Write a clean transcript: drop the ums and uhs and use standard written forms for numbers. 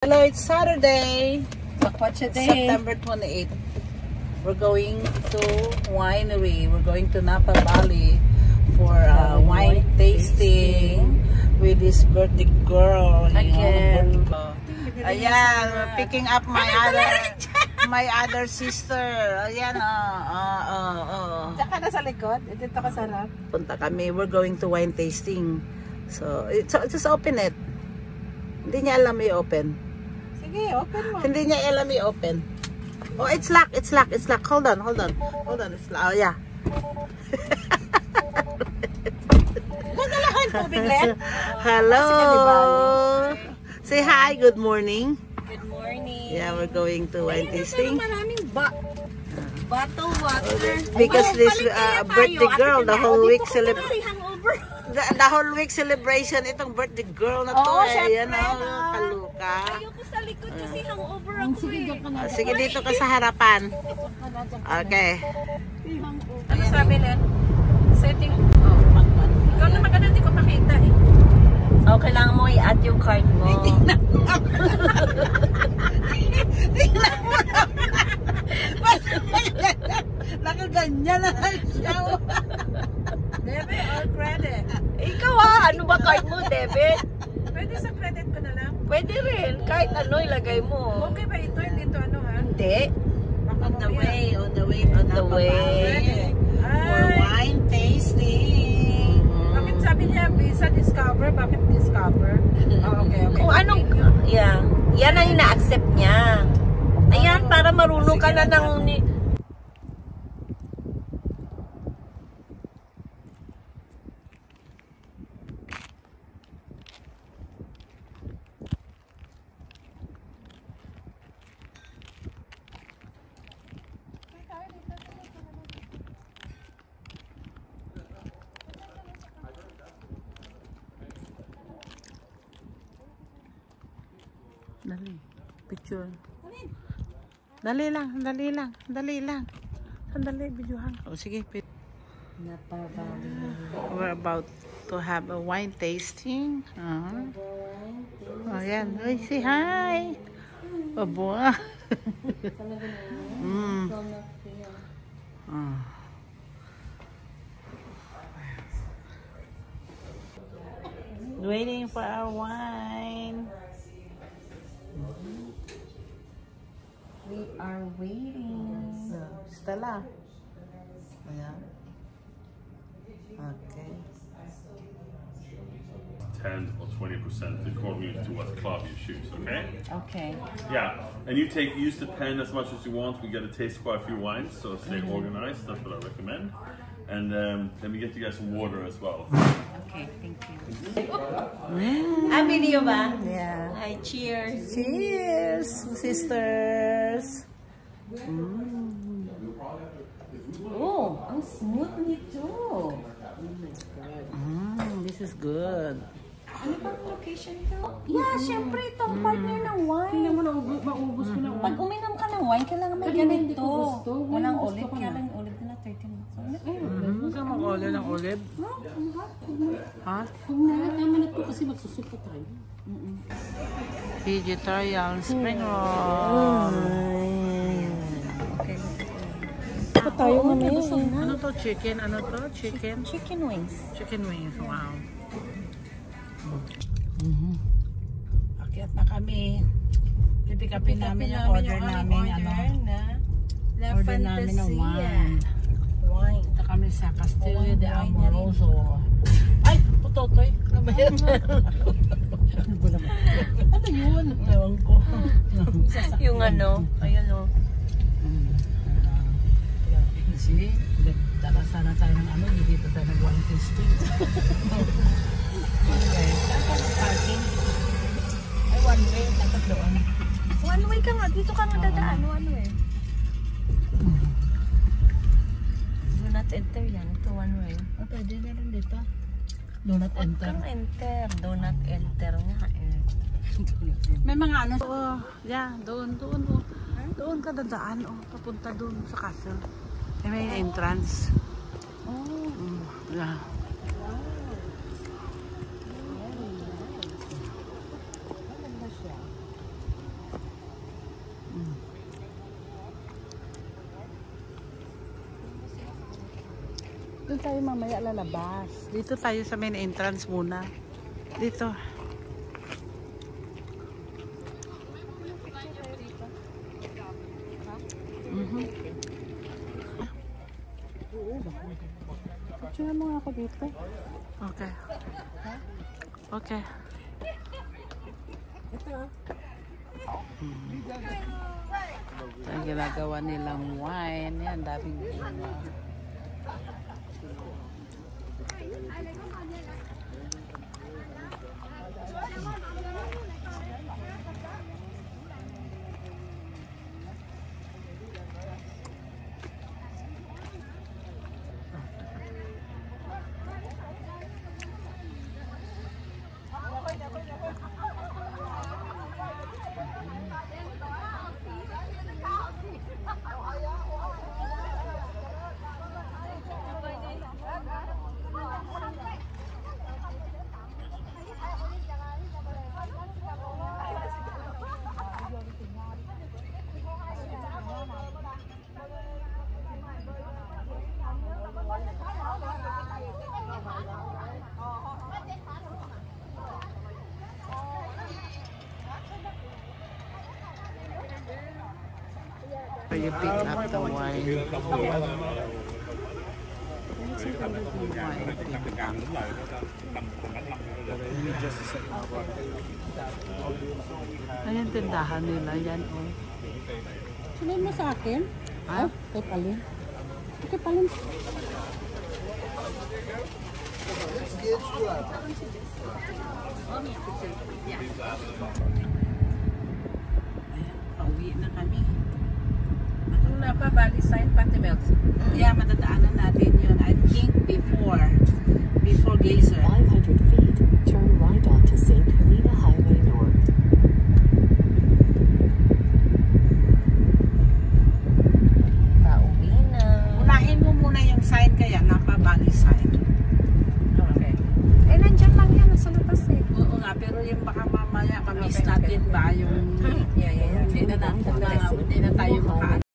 Hello, it's Saturday, What's your day? September 28th. We're going to winery. We're going to Napa Valley for wine tasting with this birthday girl. Again. Ayan, we're picking up my other sister. Ayan, Diyan ka na sa likod? Dito ka sa harap? Punta kami. We're going to wine tasting. So, just open it. Hindi niya alam i-open. Sige, open mo. Hindi niya alam i-open. Oh, it's locked. It's locked. It's locked. Hold on. It's locked. Oh, yeah. Nagalahan po, biglet. Hello. Say hi. Good morning. Good morning. Yeah, we're going to wine tasting. Maraming bottle water. Because this birthday girl, the whole week the whole week celebration itong birthday girl na to. Ayan, kaluka. Ayoko sa likod kasi hangover ako eh. Sige, dito ka sa harapan. Okay. Ano sabi Len? Setting. Ikaw na maganda, hindi ko makita eh. Oh, kailangan mo i-add yung card mo. Tingnan mo nakaganyan na siya. Debit or credit? Ikaw ano ba card mo, debit? Pwede sa credit ko na lang? Pwede rin, kahit ano ilagay mo. Okay ba ito? Hindi ito ano ha? Hindi. On the way. For wine tasting. Bakit sabi niya Visa Discover? Bakit Discover? Okay. Kung anong, yan ang ina-accept niya. Ayan, para marunong ka na ng... Dali. Picture. Dali lang. Sandali, videohan. Oh, sige. We're about to have a wine tasting. Oh, yan. Ay, say hi. Abo. Waiting for our wine. We are waiting. Stella. Ayan. Okay. 10 or 20% according to what club you choose, okay? Okay. Yeah, and use the pen as much as you want. We get to taste quite a few wines, so stay organized. That's what I recommend. And then we get you guys some water as well. Okay, thank you. Video ba? Yeah. Hi, cheers. Cheers, sisters. Oh, ang smooth nito. This is good. Ano bang location ito? Yeah, syempre itong partner ng wine. Tingnan mo, maubos ko na. Pag uminom ka ng wine, kailangan may ganito. Walang olive, kaya lang olive na 30 minutes. Gusto mo mag-olive ng olive? Ha? Kung tama na po kasi magsusupo tayo. Vegetarian spring roll. Okay. Pa tayo mamaya. Ano to? Chicken? Ano to? Chicken? Chicken wings. Chicken wings. Wow. Akyat na kami. Pipick-upin namin yung order namin. Order namin ng wine. Punta kami sa Castillo de Amoroso. Ay! Putotoy! Ano ba yan? Ano yun? Ewan ko. Yung ano, ayan o. See? Dala sana tayo ng ano, dito tayo ng wine tasting. Anyway, saan ka parking? Ay, one way, dapat doon. One way ka nga, dito ka nga dadaan. One way. Do not enter yan. Ito one way. Pwede na rin dito. Do not enter. Huwag kang enter. Do not enter nga eh. May mga ano. Yeah, doon. Doon ka dadaan. Papunta doon sa castle. May entrance. Yeah. Doon tayo mamaya lalabas. Dito tayo sa main entrance muna. Dito. Picture mo nga ako dito. Okay. Okay. Ito ah. Ito ang ginagawa nilang wine. Yan, daming bunga. You pick up the wine. Ayan tindahan nila yan. Oh. Sunod mo sa akin? Ha? Kay Palin. Kay Palin. Pauwi na kami. Kung napabali sign pati Melts. Yeah, matadaanan natin yun. I think before Glazer. 500 feet, turn right onto St. Helena Highway North. Pauwi na. Unahin mo muna yung sign kaya, napabali sign. Okay. Eh, nandiyan lang yan. Sa labas eh. Oo nga, pero yung baka mamaya, mamiss natin ba yung Yeah. hindi na tayo maka